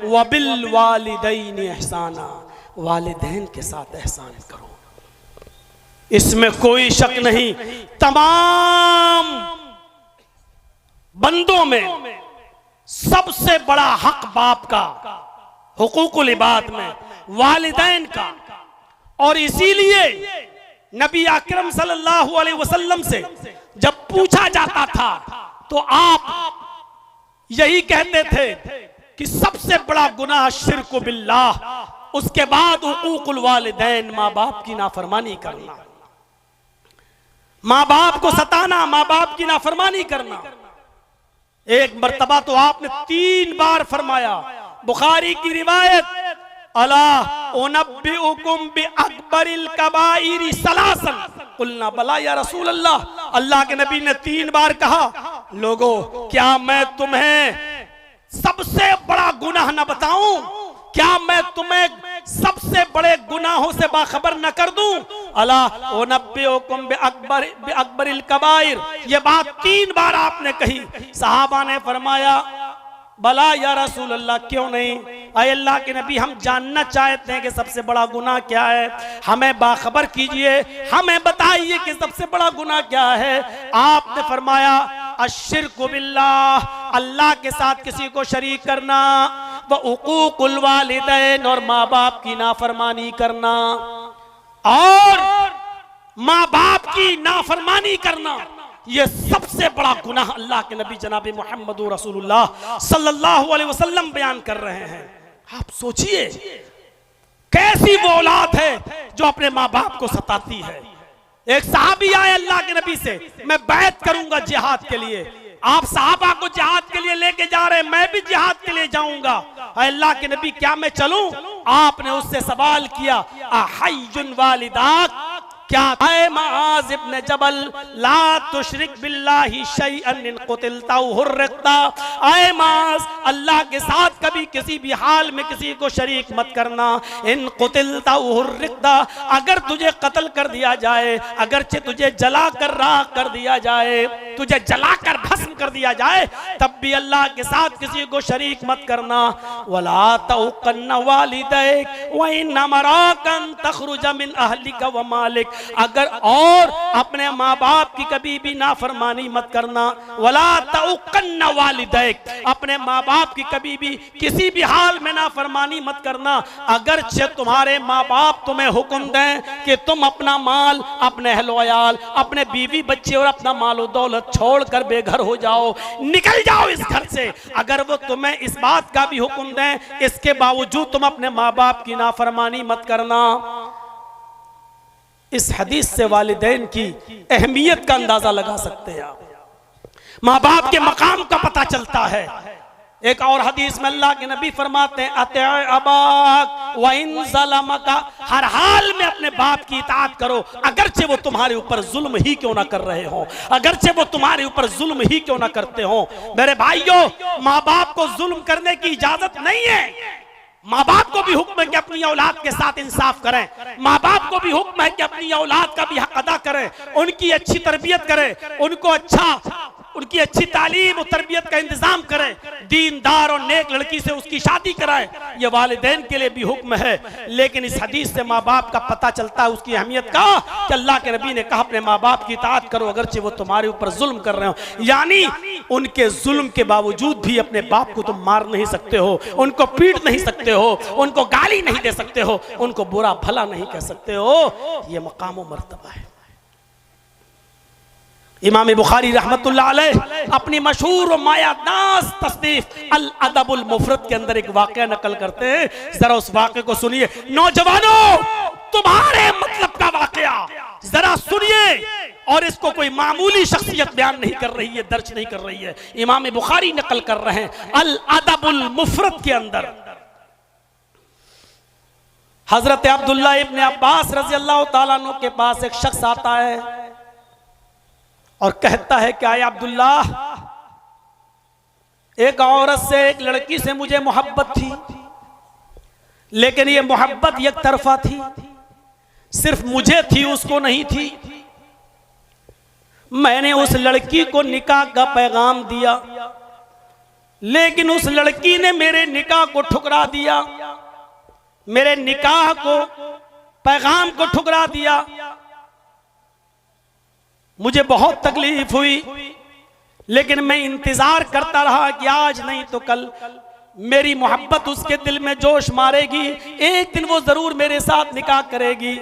वबिल वालिदैन एहसाना, वालिदैन के साथ एहसान करो। इसमें कोई शक नहीं, तमाम बंदों में सबसे बड़ा हक बाप का, हुकूकुल इबाद में वालिदैन का। और इसीलिए नबी अकरम सल्लल्लाहु अलैहि वसल्लम से जब पूछा जाता था तो आप यही कहते थे कि सबसे बड़ा गुनाह शिर्क बिल्लाह, उसके बाद हुकूकुल वालिदैन, माँ बाप की नाफरमानी करना, माँ बाप को सताना, माँ बाप की नाफरमानी करना। एक मर्तबा तो आपने 3 बार फरमाया, बुखारी की रिवायत, अला उनब्बिउकुम बि अकबरिल कबाइरि सलासन, कुलना बला या रसूल अल्लाह। अल्लाह के नबी ने 3 बार कहा, लोगों क्या मैं तुम्हें सबसे बड़ा गुनाह न बताऊं? क्या मैं तुम्हें सबसे बड़े गुनाहों से बाखबर न कर दूं? अला उनब्बिउकुम बि अकबरिल कबाइर, ये बात 3 बार आपने कही। सहाबा ने फरमाया, बला या रसूल अल्लाह, क्यों नहीं? अय अल्लाह के नबी, हम जानना चाहते हैं कि सबसे बड़ा गुनाह क्या है, हमें बाखबर कीजिए, हमें बताइए कि सबसे बड़ा गुनाह क्या है। आपने फरमाया, अश्शिर्कु बिल्लाह, अल्लाह के साथ किसी को शरीक करना, व उकूकुल वालिदैन, और माँ बाप की नाफरमानी करना। और माँ बाप की नाफरमानी करना ये सबसे बड़ा गुनाह अल्लाह के नबी जनाब मोहम्मद रसूलुल्लाह सल्लल्लाहु अलैहि वसल्लम बयान कर रहे हैं। आप सोचिए कैसी वो औलाद है जो अपने माँ बाप को सताती है। एक सहाबी आए अल्लाह के नबी से, मैं बैत करूंगा जिहाद के लिए। आप सहाबा को जिहाद के लिए लेके जा रहे हैं, मैं भी जिहाद के लिए जाऊंगा। अल्लाह के नबी क्या मैं चलूं? आपने उससे सवाल किया, अहय्युन वालिदाक, क्या ऐ मुआज़ इब्न जबल ला तुशरिक बिल्लाहि शैअन इन कुतिलता हुर्रिकता, ऐ मुआज़ अल्लाह के साथ कभी किसी भी हाल में किसी को शरीक मत करना। इन कुतिलता हुर्रिकता, अगर तुझे कत्ल कर दिया जाए, अगरचे तुझे जला कर राख कर दिया जाए, तुझे जलाकर भस्म कर दिया जाए, तब भी अल्लाह के साथ किसी को शरीक मत करना। वला तउकन्न वालिदैक व इन अमराकन तखरुज मिन अहलिका व मालिक, अगर और अपने माँ बाप की कभी भी नाफरमानी मत करना। वला तउकन्न वालिदैक, अपने माँ बाप की कभी भी किसी भी हाल में नाफरमानी मत करना। अगर तुम्हारे माँ बाप तुम्हें हुक्म दें कि तुम अपना माल, अपने अहल वयाल, अपने बीवी बच्चे और अपना मालो दौलत छोड़कर बेघर हो जाओ, निकल जाओ इस घर से, अगर वो तुम्हें इस बात का भी हुक्म दें, इसके बावजूद तुम अपने माँ बाप की नाफरमानी मत करना। इस हदीस से वालिदैन की अहमियत का अंदाजा लगा सकते हैं आप। माँ बाप के मकाम का पता चलता है। एक और हदीस में अल्लाह के नबी फरमाते हैं, अतिअ अबाक व इन ज़लमका, हर हाल में अपने बाप की इताअत करो, अगरचे वो तुम्हारे ऊपर जुल्म ही क्यों ना कर रहे हो, अगरचे वो तुम्हारे ऊपर जुल्म ही क्यों ना करते हो। मेरे भाइयों, माँ बाप को जुल्म करने की इजाजत नहीं है। माँ बाप को भी हुक्म है कि अपनी औलाद के साथ इंसाफ करें, माँ बाप को भी हुक्म है कि अपनी औलाद का भी हक अदा करें, उनकी अच्छी तरबियत करें, उनकी अच्छी तालीम और तरबियत का इंतजाम करें, दीनदार और नेक लड़की से उसकी शादी कराएं। यह वालिदैन के लिए भी हुक्म है। लेकिन इस हदीस से माँ बाप का पता चलता है उसकी अहमियत का, कि अल्लाह के नबी ने कहा अपने माँ बाप की इताअत करो, अगरचे वो तुम्हारे ऊपर जुल्म कर रहे हो। यानी उनके जुल्म के बावजूद भी अपने बाप को तुम मार नहीं सकते हो, उनको पीट नहीं सकते हो, उनको गाली नहीं दे सकते हो, उनको बुरा भला नहीं कह सकते हो। यह मकाम और मर्तबा है। इमाम बुखारी रहमतुल्लाह अलैह अपनी मशहूर मायादास तसनीफ अल अदबुल मुफरद के अंदर एक वाक़या नकल करते हैं, जरा उस वाक़े को सुनिए। नौजवानों, तुम्हारे मतलब का वाक़या जरा सुनिए, और इसको कोई मामूली शख्सियत बयान नहीं कर रही है, दर्ज नहीं कर रही है, इमाम बुखारी नकल कर रहे हैं अल अदबुल मुफरद के अंदर। हजरत अब्दुल्लाह इब्न अब्बास रज़ी अल्लाह ताला अन्हु के पास एक शख्स आता है और कहता है कि आए अब्दुल्लाह, एक औरत से, एक लड़की से मुझे मोहब्बत थी, लेकिन ये मोहब्बत एक तरफा थी, सिर्फ मुझे थी, उसको नहीं थी। मैंने उस लड़की को निकाह का पैगाम दिया, लेकिन उस लड़की ने मेरे निकाह को ठुकरा दिया, मेरे निकाह को, पैगाम को ठुकरा दिया। मुझे बहुत तकलीफ हुई, लेकिन मैं इंतजार करता रहा कि आज नहीं तो कल मेरी मोहब्बत उसके दिल में जोश मारेगी, एक दिन वो जरूर मेरे साथ निकाह करेगी।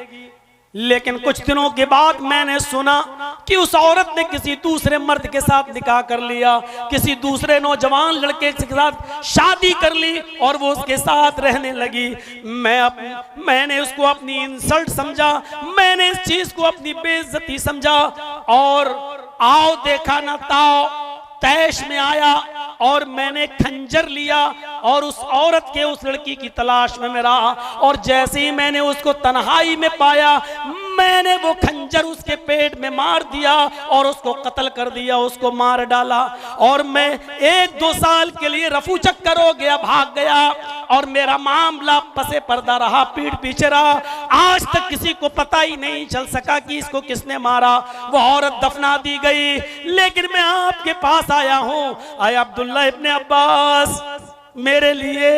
लेकिन कुछ दिनों के बाद मैंने सुना कि उस औरत ने किसी दूसरे मर्द के साथ निकाह कर लिया, किसी दूसरे नौजवान लड़के के साथ शादी कर ली और वो उसके साथ रहने लगी। मैंने उसको अपनी इंसल्ट समझा, मैंने इस चीज को अपनी बेइज्जती समझा और आओ देखा ना ताओ तैश में आया और मैंने खंजर लिया और उस औरत के, उस लड़की की तलाश में मैं रहा। और जैसे ही मैंने उसको तन्हाई में पाया, मैंने वो खंजर उसके पेट में मार दिया और उसको कत्ल कर दिया, उसको मार डाला। और मैं 1-2 साल के लिए रफू चक्कर हो गया, भाग गया और मेरा मामला पसे पर्दा रहा, पीठ पीछे रहा। आज तक किसी को पता ही नहीं चल सका कि इसको किसने मारा। वो औरत दफना दी गई। लेकिन मैं आपके पास आया हूं, आए अब्दुल्ला इब्ने अब्बास, मेरे लिए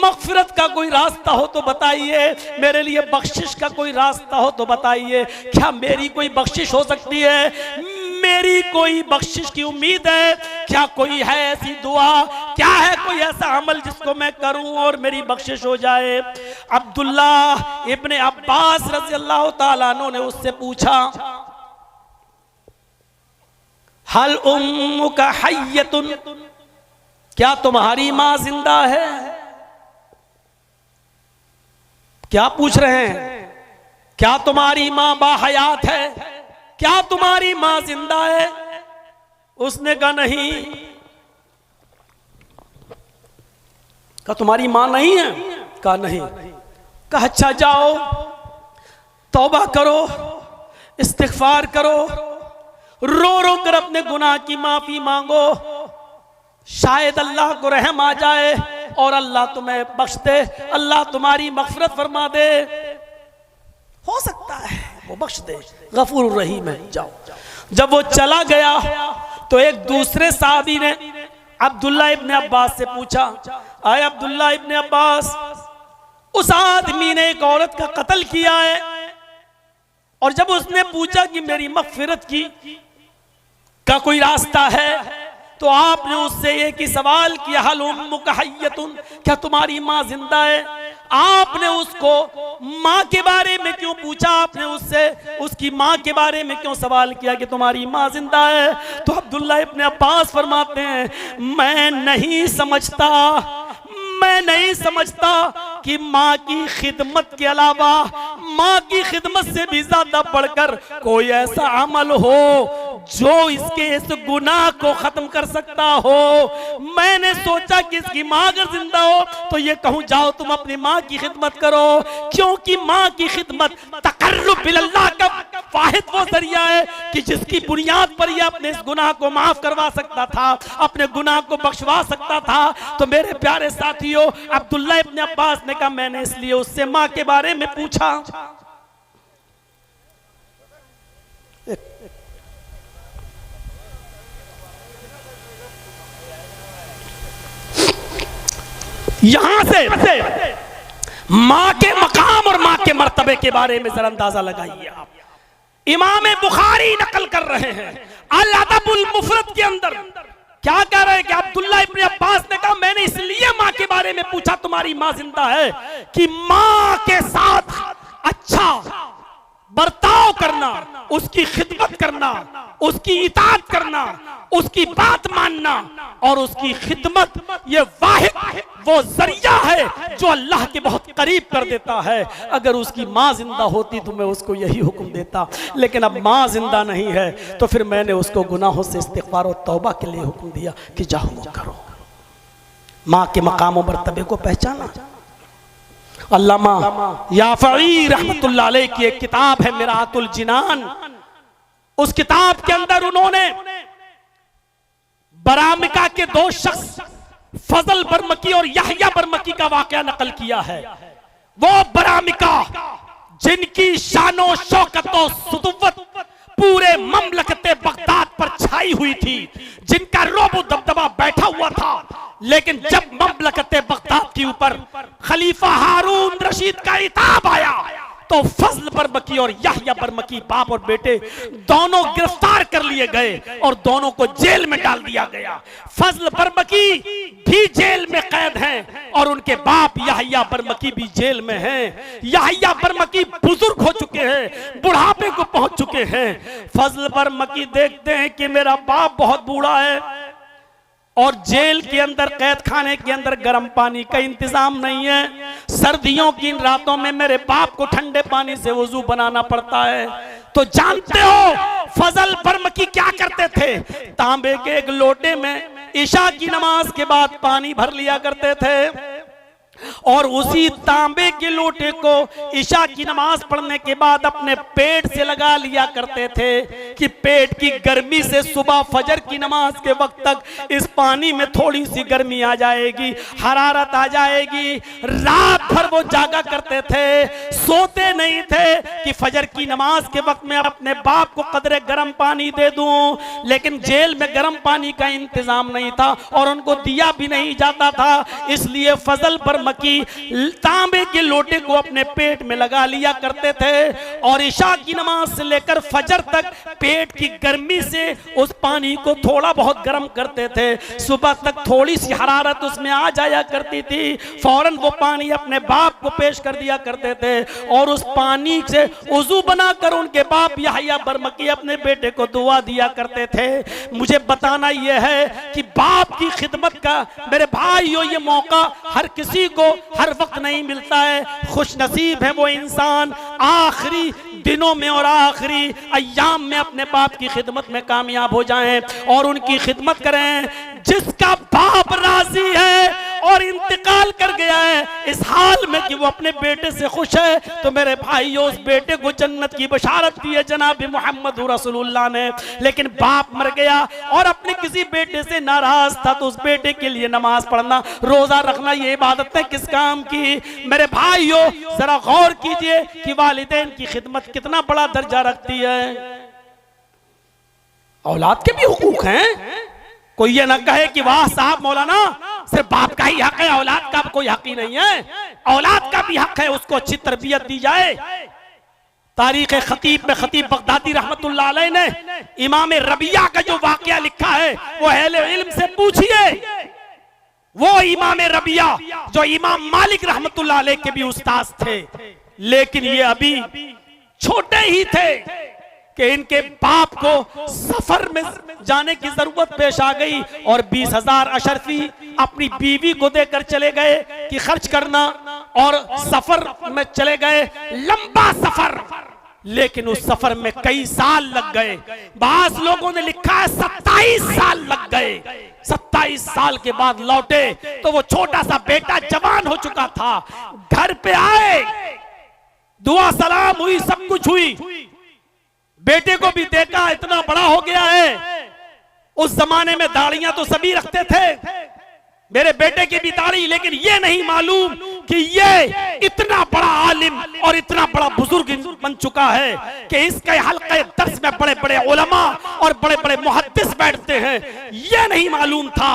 मगफिरत का कोई रास्ता हो तो बताइए, मेरे लिए बख्शिश का कोई रास्ता हो तो बताइए। क्या मेरी कोई बख्शिश हो सकती है? मेरी कोई बख्शिश की उम्मीद है? क्या कोई है ऐसी दुआ? क्या है कोई ऐसा अमल जिसको मैं करूं और मेरी बख्शिश हो जाए? अब्दुल्ला इब्ने अब्बास रज़ियल्लाहु ताला अन्हु ने उससे पूछा, हल उम्मुका हय्यतुन, क्या तुम्हारी मां जिंदा है? क्या पूछ रहे हैं? क्या तुम्हारी मां बाहयात है? क्या तुम्हारी मां जिंदा है? उसने कहा नहीं। कहा तुम्हारी मां नहीं है? कहा नहीं। कहा अच्छा जाओ तौबा करो, इस्तिग़फ़ार करो, रो रो कर अपने गुनाह की माफी मांगो, शायद अल्लाह को रहम आ जाए और अल्लाह तुम्हें बख्श दे, अल्लाह तुम्हारी मग़फ़िरत फरमा दे। हो सकता है वो बख्श दे, गफूर रहीम है, जाओ। जब वो चला गया तो एक दूसरे साहबी ने अब्दुल्ला इब्ने अब्बास से पूछा, आए अब्दुल्ला इब्ने अब्बास, उस आदमी ने एक औरत का कत्ल किया है और जब उसने पूछा कि मेरी मग़फ़िरत का कोई रास्ता है तो आपने उससे एक ही सवाल किया, हल उम्मुका हय्यतुन, क्या तुम्हारी माँ जिंदा है? आपने उसको माँ के बारे में क्यों पूछा? आपने उससे उसकी माँ के बारे में क्यों सवाल किया कि तुम्हारी माँ जिंदा है? तो अब्दुल्ला इब्ने अब्बास फरमाते हैं, मैं नहीं समझता कि माँ की खिदमत के अलावा, माँ की खिदमत से भी ज्यादा बढ़कर कोई ऐसा अमल हो जो इसके इस गुनाह को खत्म कर सकता हो। मैंने सोचा कि इसकी माँ अगर जिंदा हो तो ये कहूँ जाओ तुम अपनी माँ की खिदमत करो, क्योंकि माँ की खिदमत तकर्रुब बिल्लाह का वाहिद वो जरिया है कि जिसकी बुनियाद पर ये अपने इस गुनाह को माफ करवा सकता था, अपने गुनाह को बख्शवा सकता था। तो मेरे प्यारे साथियों, अब्दुल्ला इब्ने अब्बास ने कहा मैंने इसलिए उससे माँ के बारे में पूछा। यहां से मां के मकाम और मां के मर्तबे के बारे में जरा अंदाजा लगाइए आप। इमाम बुखारी नकल कर रहे हैं अल अदबुल मुफरद के अंदर, क्या कह रहे हैं कि अब्दुल्ला इब्ने अब्बास ने कहा मैंने इसलिए मां के बारे में पूछा तुम्हारी मां जिंदा है कि मां के साथ अच्छा बर्ताव करना, उसकी खिदमत करना, उसकी इताअत करना, उसकी बात मानना और उसकी खिदमत, ये वाहिद वो जरिया है जो अल्लाह के बहुत करीब कर देता है। अगर उसकी माँ जिंदा होती तो मैं उसको यही हुक्म देता, लेकिन अब माँ जिंदा नहीं है तो फिर मैंने उसको गुनाहों से इस्तिग़फ़ार और तौबा के लिए हुक्म दिया कि जाओ वो करो। माँ के मकाम और मर्तबे को पहचाना। अल्लामा याफ़ई रहमतुल्लाह अलैह की एक किताब है मिरातुल जिनान, उस किताब के अंदर उन्होंने बरामिका के 2 शख्स फजल बरमकी और यहया बरमकी का वाकया नकल किया है। वो बरामिका जिनकी शानो शौकत और सुतुव्वत पूरे ममलकत बगदाद पर छाई हुई थी, जिनका रोब दबदबा बैठा हुआ था, लेकिन जब ममलकत बगदाद के ऊपर खलीफा हारून रशीद का इताब आया तो फजल बरमकी और याह्या बरमकी बाप और बेटे दोनों गिरफ्तार कर लिए गए और दोनों को जेल में डाल दिया गया। फजल बरमकी भी जेल में कैद हैं और उनके बाप याह्या बरमकी भी जेल में हैं। याह्या बरमकी बुजुर्ग हो चुके हैं, बुढ़ापे को पहुंच चुके हैं। फजल बरमकी देखते हैं कि मेरा बाप बहुत बूढ़ा है और जेल के अंदर, कैद खाने के अंदर गर्म पानी का इंतजाम नहीं है। सर्दियों की इन रातों में मेरे बाप को ठंडे पानी से वजू बनाना पड़ता है। तो जानते हो फजल बरमकी क्या करते थे? तांबे के एक लोटे में इशा की नमाज के बाद पानी भर लिया करते थे और उसी तांबे के लोटे को इशा की नमाज पढ़ने के बाद अपने पेट से लगा लिया करते थे कि पेट की गर्मी से सुबह फजर की नमाज के वक्त तक इस पानी में थोड़ी सी गर्मी आ जाएगी, हरारत आ जाएगी। रात भर वो जागा करते थे, सोते नहीं थे कि फजर की नमाज के वक्त में अपने बाप को कदरे गर्म पानी दे दूं। लेकिन जेल में गर्म पानी का इंतजाम नहीं था और उनको दिया भी नहीं जाता था, इसलिए फजल बरमकी तांबे के लोटे को अपने पेट में लगा लिया करते थे और इशा की नमाज से लेकर फजर तक पेट की गर्मी से उस पानी को थोड़ा बहुत गर्म करते थे। सुबह तक थोड़ी सी हरारत उसमें आ जाया करती थी, फौरन वो पानी अपने बाप को पेश कर दिया करते थे और उस पानी से वजू बनाकर उनके बाप याह्या बरमकी अपने बेटे को दुआ दिया करते थे। मुझे बताना यह है कि बाप की खिदमत का मेरे भाइयों ये मौका हर किसी को हर वक्त नहीं मिलता है। खुश नसीब है वो इंसान आखिरी दिनों में और आखिरी अय्याम में अपने बाप की खिदमत में कामयाब हो जाएं और उनकी खिदमत करें। जिसका बाप राजी है और इंतकाल कर गया है इस हाल में कि वो अपने बेटे से खुश है, तो मेरे भाइयों उस बेटे को जन्नत की बशारत दी है जनाब मोहम्मद रसूलुल्लाह ने। लेकिन बाप मर गया और अपने किसी बेटे से नाराज था तो उस बेटे के लिए नमाज पढ़ना, रोजा रखना, ये इबादत है किस काम की? मेरे भाइयों जरा गौर कीजिए कि वालिदैन की खिदमत कितना बड़ा दर्जा रखती है। औलाद के भी हुकूक हैं। कोई ये ना कहे कि वाह साहब मौलाना सिर्फ बाप का ही हक है, औलाद का कोई हक ही नहीं है। औलाद का भी हक है, उसको अच्छी तरबियत दी जाए। तारीख खतीब में खतीब बगदादी रहमतुल्लाह अलैह ने इमाम रबिया का जो वाकया लिखा है वो अहले इल्म से पूछिए। वो इमाम रबिया जो इमाम मालिक रहमतुल्लाह अलैह के भी उस्ताद थे, लेकिन ये अभी छोटे ही थे कि इनके बाप को सफर में जाने की जरूरत पेश आ गई और 20,000 अशरफी अपनी बीवी को देकर चले गए कि खर्च करना, और सफर में चले गए, लंबा सफर, लेकिन उस सफर में कई साल लग गए। बास लोगों ने लिखा है 27 साल लग गए। 27 साल के बाद लौटे तो वो छोटा सा बेटा जवान हो चुका था। घर पे आए, दुआ सलाम हुई, सब कुछ हुई, बेटे को भी देखा इतना बड़ा हो गया है। उस जमाने में दाढ़ियां तो सभी रखते थे, मेरे बेटे की भी दाढ़ी, लेकिन ये नहीं मालूम कि ये इतना बड़ा आलिम और इतना बड़ा बुजुर्ग बन चुका है कि इसके हल्के दर्स में बड़े बड़े उलमा और बड़े बड़े मुहद्दिस बैठते हैं। ये नहीं मालूम था।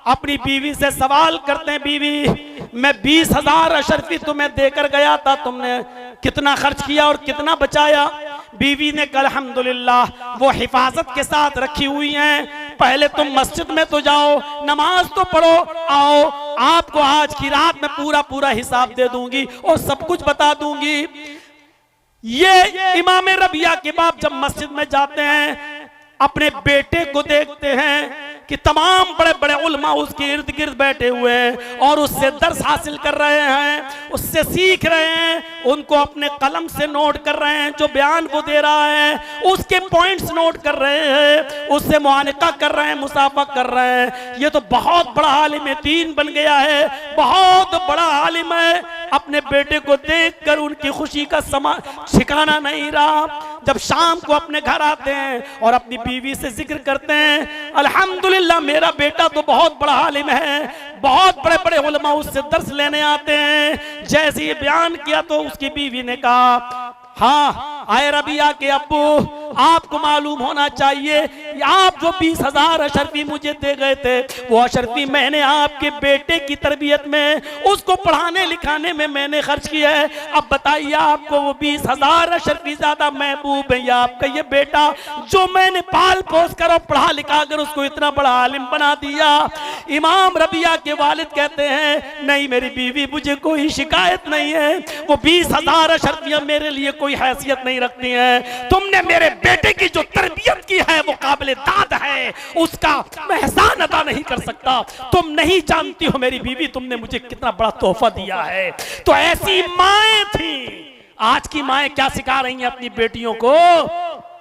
अपनी बीवी से सवाल करते हैं, बीवी मैं 20,000 अशरफी तुम्हें देकर गया था, तुमने कितना खर्च किया और कितना बचाया? बीवी ने कहा अल्हम्दुलिल्लाह वो हिफाजत के साथ रखी हुई हैं। पहले तुम मस्जिद में तो जाओ, नमाज तो पढ़ो, आओ आपको आज की रात में पूरा पूरा हिसाब दे दूंगी और सब कुछ बता दूंगी। ये इमाम रबिया के बाप जब मस्जिद में जाते हैं, अपने बेटे को देखते हैं कि तमाम बड़े बड़े उलमा उसके इर्द गिर्द बैठे हुए हैं और उससे दर्स हासिल कर रहे हैं, उससे सीख रहे हैं, उनको अपने कलम से नोट कर रहे हैं, जो बयान वो दे रहा है उसके पॉइंट्स नोट कर रहे हैं, उससे मुआनिका कर रहे हैं, मुसाफा कर रहे हैं। ये तो बहुत बड़ा आलिम दीन बन गया है, बहुत बड़ा आलिम है। अपने बेटे को देखकर उनकी खुशी का ठिकाना नहीं रहा। जब शाम को अपने घर आते हैं और अपनी बीवी से जिक्र करते हैं, अल्हम्दुलिल्लाह मेरा बेटा तो बहुत बड़ा आलिम है, बहुत बड़े बड़े उलमा उससे दर्स लेने आते हैं। जैसे ये बयान किया तो उसकी बीवी ने कहा, हाँ आए रबिया के अब्बू, आपको मालूम होना चाहिए, आप जो 20,000 अशरफी मुझे दे गए थे, वो अशरफी मैंने आपके बेटे की तरबियत में, उसको पढ़ाने लिखाने में मैंने खर्च किया है। अब बताइए आपको वो 20,000 अशरफी ज्यादा महबूब है या आपका ये बेटा जो मैंने पाल पोस कर और पढ़ा लिखा कर उसको इतना बड़ा आलिम बना दिया। इमाम रबिया के वालिद कहते हैं नहीं मेरी बीवी मुझे कोई शिकायत नहीं है, वो 20,000 अशरफियां मेरे लिए कोई हैसियत नहीं रखती हैं। तुमने मेरे बेटे की जो तरबियत की है वो काबिल दाद है, उसका मैं एहसान अदा नहीं कर सकता। तुम नहीं जानती हो मेरी बीवी तुमने मुझे कितना बड़ा तोहफा दिया है। तो ऐसी माएं थी। आज की माएं क्या सिखा रही हैं अपनी बेटियों को?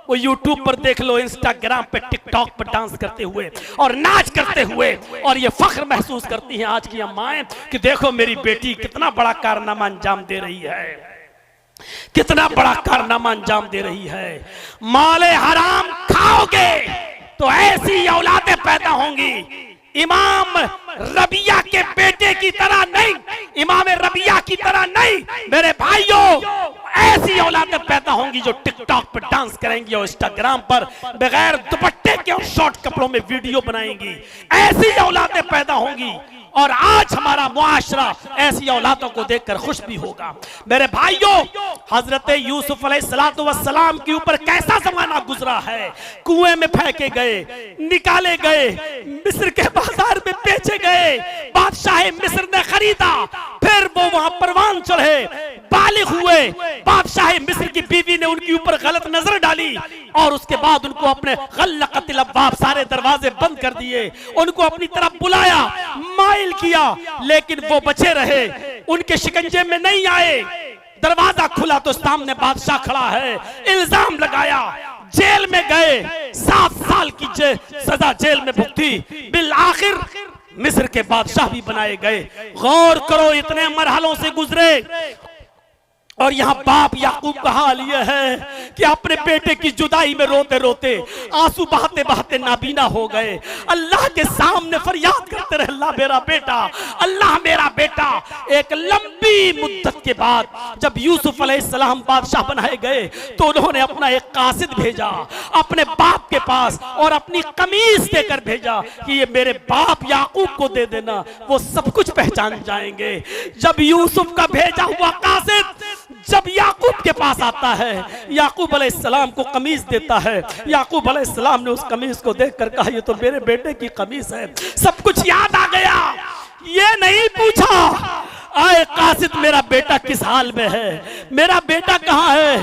वो यूट्यूब पर देख लो, इंस्टाग्राम पे, टिकटॉक पर डांस करते हुए और नाच करते हुए, और ये फख्र महसूस करती हैं आज की अम्माएं कि देखो मेरी बेटी कितना बड़ा कारनामा अंजाम दे रही है, कितना बड़ा कारनामा अंजाम दे रही है। माले हराम खाओगे तो ऐसी औलादें पैदा होंगी। इमाम रबिया के बेटे की तरह नहीं, इमाम रबिया की तरह नहीं मेरे भाइयों, ऐसी औलादें पैदा होंगी जो टिकटॉक पर डांस करेंगी और इंस्टाग्राम पर बगैर दुपट्टे के और शॉर्ट कपड़ों में वीडियो बनाएंगी। ऐसी औलादें पैदा होंगी और आज हमारा मुआशरा ऐसी औलादों को देखकर खुश भी होगा। मेरे भाइयों, हजरत यूसुफ अलैहिस्सलाम के ऊपर कैसा जमाना गुजरा है। कुएं में फेंके गए, निकाले गए, मिस्र के बाजार में बेचे गए, बादशाह मिस्र ने खरीदा, फिर वो वहां परवान चढ़े, बालिग हुए, बादशाह मिस्र की बीवी ने उनके ऊपर गलत नजर डाली और उसके बाद उनको अपने गल्लक़तिल अब्वाब, सारे दरवाजे बंद कर दिए, उनको अपनी तरफ बुलाया, माइल किया, लेकिन वो बचे रहे, उनके शिकंजे में नहीं आए। दरवाजा खुला तो सामने बादशाह खड़ा है, इल्जाम लगाया, जेल में गए, 7 साल की सजा जेल में भुगती, बिल आखिर मिस्र के बादशाह भी बनाए गए। गौर करो इतने मरहलों से गुजरे और यहाँ बाप याकूब का हाल यह है कि अपने बेटे की जुदाई में रोते रोते, आंसू बहाते बहाते नाबीना हो गए। अल्लाह के सामने फरियाद करते रहे, अल्लाह मेरा बेटा, अल्लाह मेरा बेटा। एक लंबी मुद्दत के बाद जब यूसुफ अलैहिस्सलाम बादशाह बनाए गए तो उन्होंने अपना एक कासिद भेजा अपने बाप के पास और अपनी कमीज देकर भेजा कि ये मेरे बाप याकूब को दे देना, वो सब कुछ पहचान जाएंगे। जब यूसुफ का भेजा हुआ कासिद जब याकूब के पास आता है, याकूब अलैहिस्सलाम को कमीज देता है, याकूब अलैहिस्सलाम ने उस कमीज को देखकर कहा ये तो मेरे बेटे की कमीज है। सब कुछ याद आ गया, ये नहीं पूछा आए कासिद मेरा बेटा किस हाल में है, मेरा बेटा कहाँ है।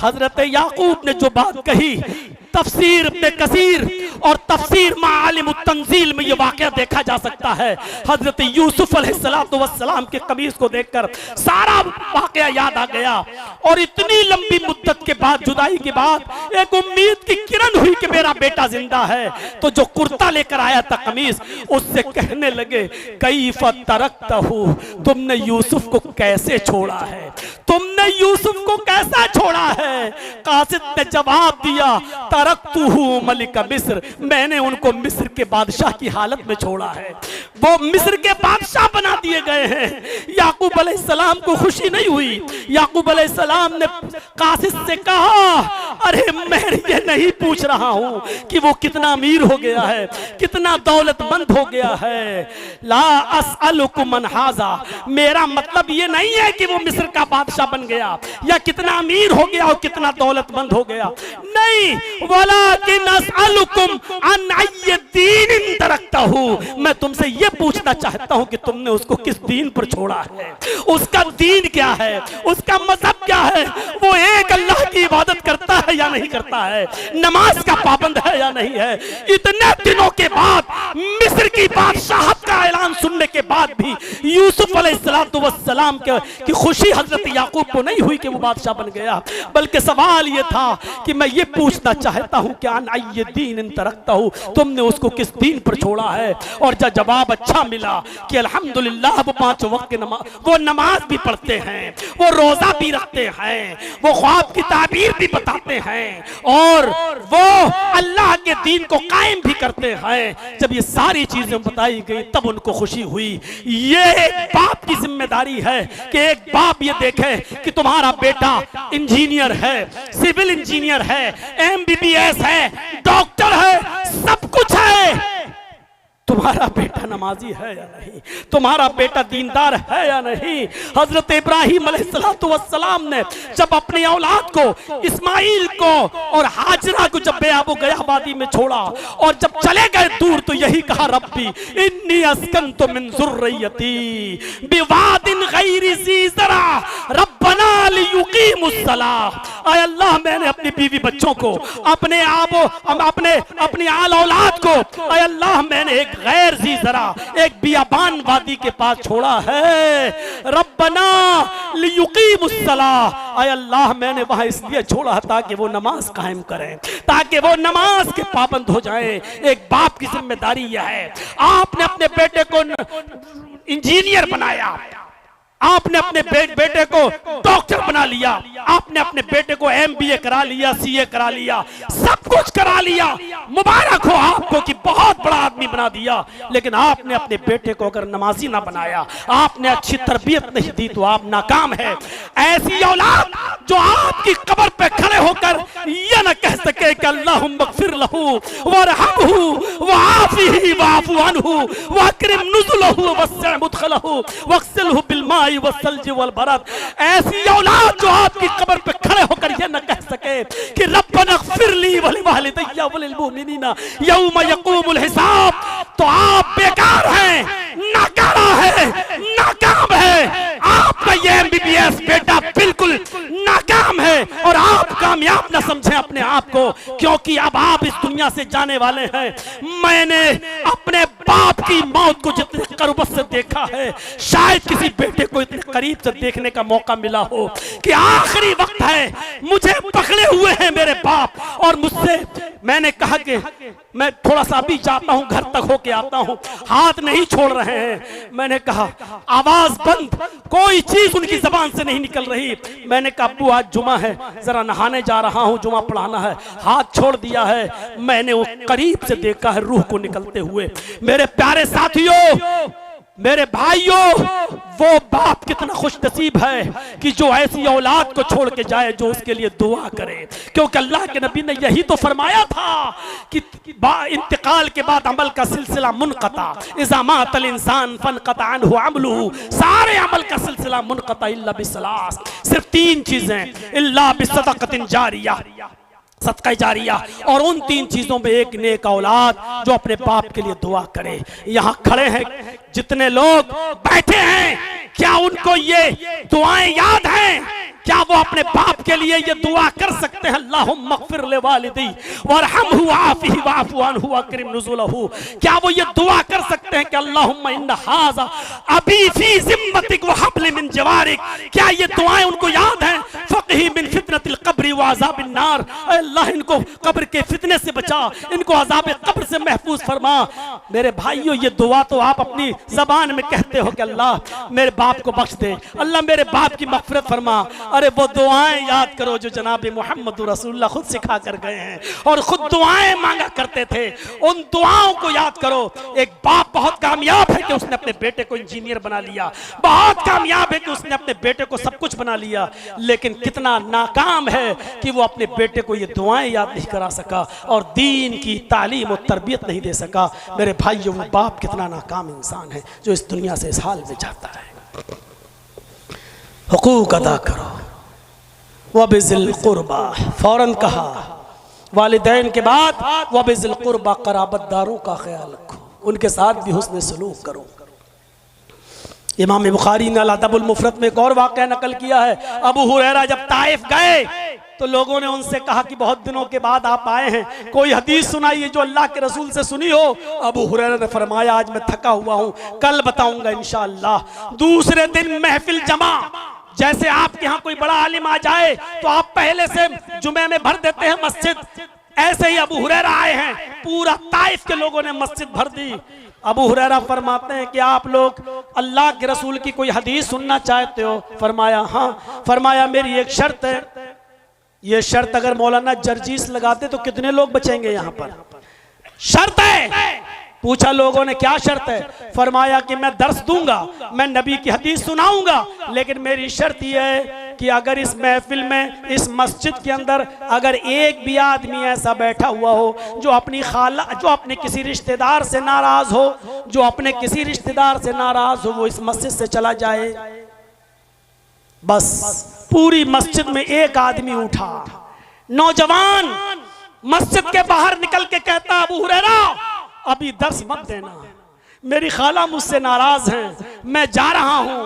हजरत याकूब ने जो बात कही, तफसीर इब्न कसीर और तफसीर मालिम तंजील में ये वाकया देखा जा सकता है। हजरत यूसुफ अलैहिस्सलाम के कमीज को देखकर सारा वाकया याद आ गया और इतनी लंबी मुद्दत के बाद, जुदाई के बाद एक उम्मीद की किरण हुई कि मेरा बेटा जिंदा है। तो जो कुर्ता लेकर आया था कमीज, उससे कहने लगे कैफ़ तरक्तहू, तुमने यूसुफ को कैसे छोड़ा है, तुमने यूसुफ को कैसा छोड़ा है। कासिद ने जवाब दिया तरक्तुहू मलिक मिस्र, मैंने उनको मिस्र के बादशाह की हालत में छोड़ा है, वो मिस्र के बादशाह बना दिए गए हैं। याकूब अलैहिस्सलाम को खुशी नहीं हुई। याकूब अलैहिस्सलाम ने कासिद से कहा अरे मैं ये नहीं पूछ रहा हूं कि वो कितना अमीर हो गया है, कितना दौलतमंद हो गया है। ला अस्अलुकुम मन हाजा, मेरा मतलब ये नहीं है कि वो मिस्र का बादशाह बन गया या कितना अमीर हो गया और कितना दौलतमंद हो गया, नहीं। वलाकिन अस्अलुकुम अन अय्य दीन तरक्तहू, मैं तुमसे ये पूछना चाहता हूं कि तुमने उसको किस दीन पर छोड़ा है, उसका दीन क्या है, उसका मजहब क्या है, वो एक अल्लाह की इबादत करता है या नहीं करता है, नमाज का पाबंद है या नहीं है। इतने दिनों के बाद, मिस्र की बादशाहत का ऐलान सुनने के बाद भी यूसुफ अलैहिस्सलाम की खुशी हजरत याकूब को नहीं हुई कि वो बादशाह बन गया, बल्कि सवाल ये था कि मैं ये पूछना चाहता हूं कि अन अय्य दीन तरक्तहू, तुमने उसको किस दीन पर छोड़ा है। और जब जवाब अच्छा मिला कि अल्हम्दुलिल्लाह वो 5 वक्त की नमाज, वो नमाज भी पढ़ते हैं, वो रोजा भी रखते हैं, वो ख्वाब की ताबीर भी बताते हैं और वो अल्लाह के दीन को कायम भी करते हैं। जब ये सारी चीजें बताई गई तब उनको खुशी हुई। ये एक बाप की जिम्मेदारी है कि एक बाप ये देखे कि तुम्हारा बेटा इंजीनियर है, सिविल इंजीनियर है, MBBS है, डॉक्टर है, सब कुछ है, तुम्हारा बेटा नमाजी है या नहीं, तुम्हारा बेटा दीनदार है या नहीं। हजरत इब्राहिम अलैहिस्सलाम ने जब अपनी औलाद को, इस्माइल को और हाजरा को जब बेआबो गयाबादी में छोड़ा और जब चले गए दूर, तो यही कहा, रब्बी इन्नी अस्कन्तु मिन ज़ुर्रियती बिवादिन गैरि ज़ी ज़रा रब्बना लियुकीमुस्सलाह। आय अल्लाह, मैंने अपनी बीवी बच्चों को, अपनी आल औलाद को, आय अल्लाह, मैंने एक गैर जी जरा, एक बियाबान वादी के पास छोड़ा है। रब्बना लियुकीमुस्सलाह, आय अल्लाह, मैंने वहां इसलिए छोड़ा ताकि वो नमाज कायम करें, ताकि वो नमाज के पाबंद हो जाएं। एक बाप की जिम्मेदारी यह है। आपने अपने बेटे को इंजीनियर बनाया, आपने अपने बेटे को डॉक्टर बना लिया, आपने अपने बेटे को MBA करा लिया, CA करा लिया, सब कुछ करा लिया, मुबारक हो आपको कि बहुत बड़ा आदमी बना दिया। लेकिन आपने अपने बेटे को अगर नमाजी ना बनाया, आपने अच्छी तरबियत नहीं दी, तो आप नाकाम है। ऐसी औलाद जो आपकी कब्र पे खड़े होकर यह न कह सके कि अल्लाहुम्मा अग़फ़िर लहू वरहमहू वआफ़िही वअफ़ू अन्हू वअकरिम नुज़ुलहू वस्सिअ मुदख़लहू वग़सिलहू बिलमाई वस्सल्ज वलबरद। ऐसी औलाद जो आपकी कब्र पे खड़े होकर यह न कह सके कि रब्बना अग़फ़िर ली वलिवालिदैया वलिलमुमिनीना यौम यक़ूमुल हिसाब, तो आप बेकार हैं, नाकारा है, नाकाम है। आपका ये MBBS बेटा बिल्कुल नाकाम है, और आप कामयाब ना समझें अपने आप को, क्योंकि अब आप इस दुनिया से जाने वाले हैं। मैंने अपने बाप की मौत को जितने करीब से देखा है, शायद किसी बेटे को इतने करीब से देखने का मौका मिला हो कि आखिरी वक्त है, मुझे पकड़े हुए हैं मेरे बाप, और मुझसे मैंने कहा कि मैं थोड़ा सा अभी जाता हूं, घर तक होके आता हूं, हाथ नहीं छोड़ रहे हैं। मैंने कहा आवाज बंद, कोई चीज उनकी जबान से नहीं निकल रही। मैंने कहा अब्बू आज जुमा है, जरा नहाने जा रहा हूं, जुमा पढ़ाना है। हाथ छोड़ दिया है। मैंने वो करीब से देखा है रूह को निकलते हुए। मेरे प्यारे साथियों, मेरे भाइयों, वो बाप कितना खुश नसीब है कि जो ऐसी औलाद को छोड़ के जाए जो उसके लिए दुआ करे, क्योंकि अल्लाह के नबी ने यही तो फरमाया था कि इंतकाल के बाद अमल का सिलसिला मुनक़ता, इज़ा मातल इंसान फनक़ता अन्हु अमलुहु, सारे अमल का सिलसिला मुनक़ता इल्ला बिसलास, सिर्फ 3 चीजें, इल्ला बिसदक़तिन जारिया, सदका जारिया, और उन 3 चीजों में एक नेक औलाद जो अपने बाप के लिए दुआ करे। यहाँ खड़े हैं जितने लोग बैठे हैं, क्या उनको ये दुआएं याद हैं? क्या वो अपने बाप के लिए ये दुआ कर सकते हैं? अल्लाहुम्मा अग़फ़िर लिवालिदी वरहमहू वआफ़िही वअफ़ू अन्हु वअकरिम नुज़ुलहू। क्या वो ये दुआ कर सकते हैं कि अल्लाहुम्मा इन्ना हाज़ा अबी फ़ी ज़िम्मतिक व हब्ल मिन जवारिक? क्या ये दुआएं उनको याद हैं? फ़क़ही मिन फ़ितनतिल क़ब्रि व अज़ाबिन नार, अल्लाह इनको कब्र के फितने से बचा, इनको अज़ाब कब्र से महफूज फरमा। मेरे भाइयों, ये दुआ तो आप अपनी ज़बान में कहते हो कि अल्लाह मेरे बाप को बख्श दे, अल्लाह मेरे बाप की मग़फ़िरत फरमा। अरे वो दुआएं याद करो जो जनाब मोहम्मद रसूलुल्लाह खुद सिखा कर गए हैं और खुद दुआएं मांगा करते थे। उन दुआओं को याद करो। एक बाप बहुत कामयाब है कि उसने अपने बेटे को इंजीनियर बना लिया, बहुत कामयाब है कि उसने अपने बेटे को सब कुछ बना लिया, लेकिन कितना नाकाम है कि वो अपने बेटे को ये दुआएं याद नहीं करा सका और दीन की तालीम और तरबियत नहीं दे सका। मेरे भाइयों, वो बाप कितना नाकाम इंसान है जो इस दुनिया से इस हाल में जाता है। हुकूक अदा करो। वबिज़िल क़ुरबा, फौरन कहा वालिदैन के बाद वबिज़िल क़ुरबा, क़राबतदारों का ख्याल रखो, उनके साथ भी हुस्न सलूक करो। इमाम बुखारी ने अल-अदबुल मुफ़रद में एक और वाक़या नकल किया है। अबू हुरैरा जब ताइफ गए तो लोगों ने उनसे कहा कि बहुत दिनों के बाद आप आए हैं, कोई हदीस सुनाइए जो अल्लाह के रसूल से सुनी हो। अबू हुरैरा ने फरमाया आज मैं थका हुआ हूँ, कल बताऊंगा इंशाअल्लाह। दूसरे दिन महफिल जमा, जैसे आपके यहाँ कोई बड़ा आलिम आ जाए तो आप पहले से जुमे में भर देते हैं मस्जिद, ऐसे ही अबू हुरैरा आए हैं, पूरा ताइफ के लोगों ने मस्जिद भर दी। अबू हुरैरा फरमाते हैं कि आप लोग अल्लाह के रसूल की कोई हदीस सुनना चाहते हो? फरमाया हाँ। फरमाया मेरी एक शर्त है, ये शर्त अगर मौलाना जर्जीस लगाते तो कितने लोग बचेंगे यहाँ पर? शर्त है। पूछा लोगों ने क्या शर्त है? फरमाया कि मैं दर्स दूंगा, मैं नबी की हदीस सुनाऊंगा, लेकिन मेरी शर्त यह है कि अगर इस महफिल में, इस मस्जिद के अंदर अगर एक भी आदमी ऐसा बैठा हुआ हो जो अपनी खाला, जो अपने किसी रिश्तेदार से नाराज हो, जो अपने किसी रिश्तेदार से नाराज हो, वो इस मस्जिद से चला जाए। बस पूरी मस्जिद में एक आदमी उठा, नौजवान मस्जिद के बाहर निकल के कहता, अबू हुरैरा अभी दर्स मत देना, मेरी खाला मुझसे नाराज हैं, मैं जा रहा हूं,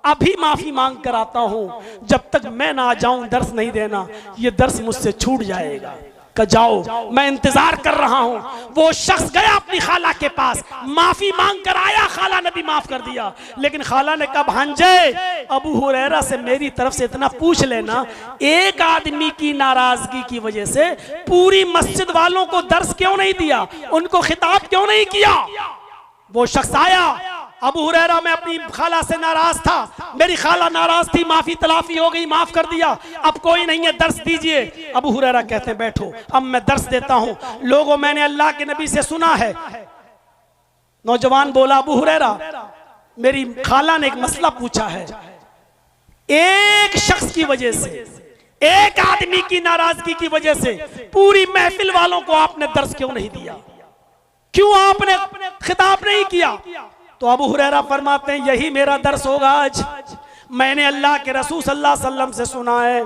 अभी माफी मांग कर आता हूं, जब तक मैं ना आ जाऊं दर्स नहीं देना, ये दर्स मुझसे छूट जाएगा। कि जाओ, मैं इंतजार कर रहा हूं। वो शख्स गया अपनी खाला के पास, माफी मांग कर आया, खाला ने भी माफ कर दिया। लेकिन खाला ने कहा, भांजे अबू हुरैरा से मेरी तरफ से इतना पूछ लेना, एक आदमी की नाराजगी की वजह से पूरी मस्जिद वालों को दर्स क्यों नहीं दिया, उनको खिताब क्यों नहीं किया। वो शख्स आया, अबू हुरैरा मैं अपनी खाला से नाराज था, मेरी खाला नाराज थी, माफी तलाफी हो गई, माफ कर दिया, अब कोई नहीं है, दर्स दीजिए। अबू हुरैरा कहते हैं बैठो, अब मैं दर्स देता हूं। लोगों, मैंने अल्लाह के नबी से सुना है। नौजवान बोला, अबू हुरैरा मेरी खाला ने एक मसला पूछा है, एक शख्स की वजह से, एक आदमी की नाराजगी की वजह से पूरी महफिल वालों को आपने दर्स क्यों नहीं दिया, क्यों आपने खिताब नहीं किया। तो अबू हुरैरा फरमाते हैं, यही मेरा दर्स होगा आज। मैंने अल्लाह के रसूल सल्लल्लाहु अलैहि वसल्लम से सुना है,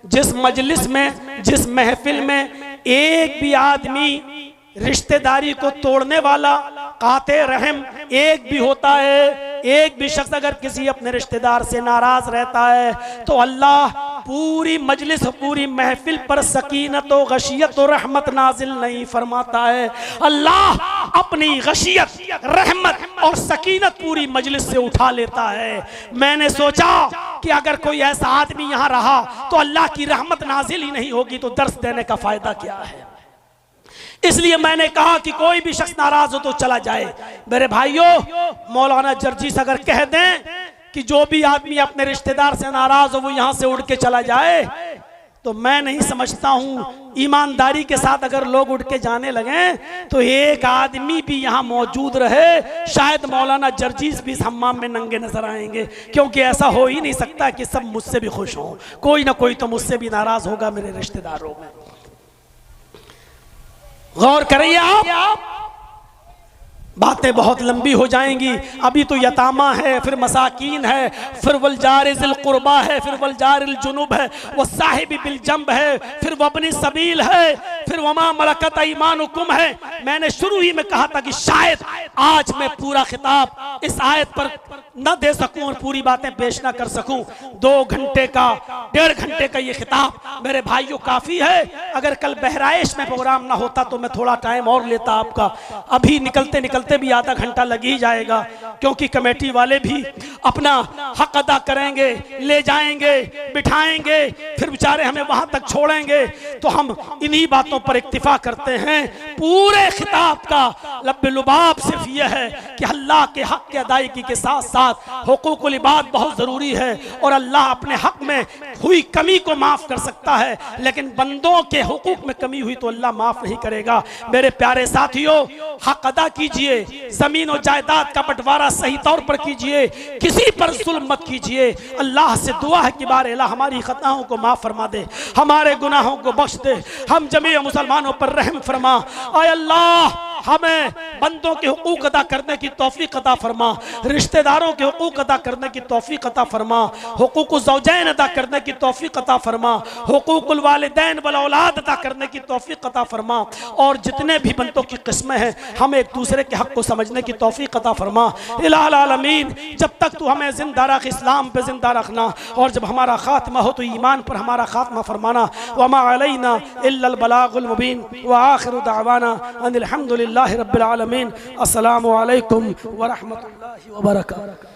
जिस मजलिस में, जिस महफिल में एक भी आदमी रिश्तेदारी को तोड़ने वाला, काते रहम एक भी होता है, एक भी शख्स अगर किसी अपने रिश्तेदार से नाराज रहता है, तो अल्लाह पूरी मजलिस, पूरी महफिल पर सकीनत और गशियत और रहमत नाजिल नहीं फरमाता है। अल्लाह अपनी गशियत, रहमत और सकीनत पूरी मजलिस से उठा लेता है। मैंने सोचा कि अगर कोई ऐसा आदमी यहाँ रहा तो अल्लाह की रहमत नाजिल ही नहीं होगी, तो दर्स देने का फायदा क्या है। इसलिए मैंने कहा कि कोई भी शख्स नाराज हो तो चला जाए। मेरे भाइयों, मौलाना जर्जीस अगर कह दें कि जो भी आदमी अपने रिश्तेदार से नाराज हो वो यहां से उड़ के चला जाए, तो मैं नहीं समझता हूं, ईमानदारी के साथ अगर लोग उड़ के जाने लगे तो एक आदमी भी यहां मौजूद रहे, शायद मौलाना जर्जीस भी इस हम्माम में नंगे नजर आएंगे, क्योंकि ऐसा हो ही नहीं सकता कि सब मुझसे भी खुश हों, कोई ना कोई तो मुझसे भी नाराज होगा मेरे रिश्तेदारों में। गौर करिए आप, बातें बहुत लंबी हो जाएंगी। अभी तो यतामा है, फिर मसाकीन है, फिर वल जार ज़िल कुर्बा है, फिर वल जार जुनुब है, वो साहिब बिल जंब है, फिर वबनी सबील है, फिर वमा मलकत ईमानुकुम है। मैंने शुरू ही में कहा था कि शायद आज मैं पूरा खिताब इस आयत पर न दे सकूं और पूरी बातें पेश ना कर सकूं। 2 घंटे का, 1.5 घंटे का ये खिताब मेरे भाइयों काफी है। अगर कल बहराइश में प्रोग्राम ना होता तो मैं थोड़ा टाइम और लेता आपका, अभी निकलते निकलते भी आधा घंटा लग ही जाएगा, क्योंकि कमेटी वाले भी अपना हक अदा करेंगे, ले जाएंगे, बिठाएंगे, फिर बेचारे हमें वहां तक छोड़ेंगे। तो हम इन्हीं बातों पर इक्तिफा करते हैं। पूरे खिताब का लब्बे लुबाब सिर्फ यह है कि अल्लाह के हक की अदायगी के साथ साथ हुकूकुल इबाद बहुत जरूरी है, और अल्लाह अपने हक में हुई कमी को माफ कर सकता है, लेकिन बंदों के हुकूक में कमी हुई तो अल्लाह माफ नहीं करेगा। मेरे प्यारे साथियों, हक अदा कीजिए, जमीन और जायदाद का बंटवारा सही तौर पर कीजिए, किसी पर जुल्म मत कीजिए। अल्लाह से दुआ है कि बार अल्लाह हमारी खताओं को माफ फरमा दे, हमारे गुनाहों को बख्श दे, हम जमीन मुसलमानों पर रहम फरमा। आय अल्लाह हमें बंदों के हुकूक अदा करने की तौफीक अता फरमा, रिश्तेदारों के हुकूक अदा करने की तौफीक अता फरमा, हुकूकुल ज़ौजैन अदा करने की तौफीक अता फरमा, हुकूकुल वालिदैन वल औलाद अदा करने की तौफीक अता फरमा, और जितने भी बंदों की किस्में हैं हमें एक दूसरे के हक को समझने की तौफीक अता फरमा। इलाहुल आलमीन, जब तक तू हमें जिंदा रख, इस्लाम पे जिंदा रखना, और जब हमारा खात्मा हो तो ईमान पर हमारा खात्मा फरमाना। वमा अलैना इल्लल बलागुल मुबीन व आखिरु दावाना अनिल हम्दुलिल्लाहि रब्बिल आलमीन। अस्सलामु अलैकुम व रहमतुल्लाहि व बरकातुहू।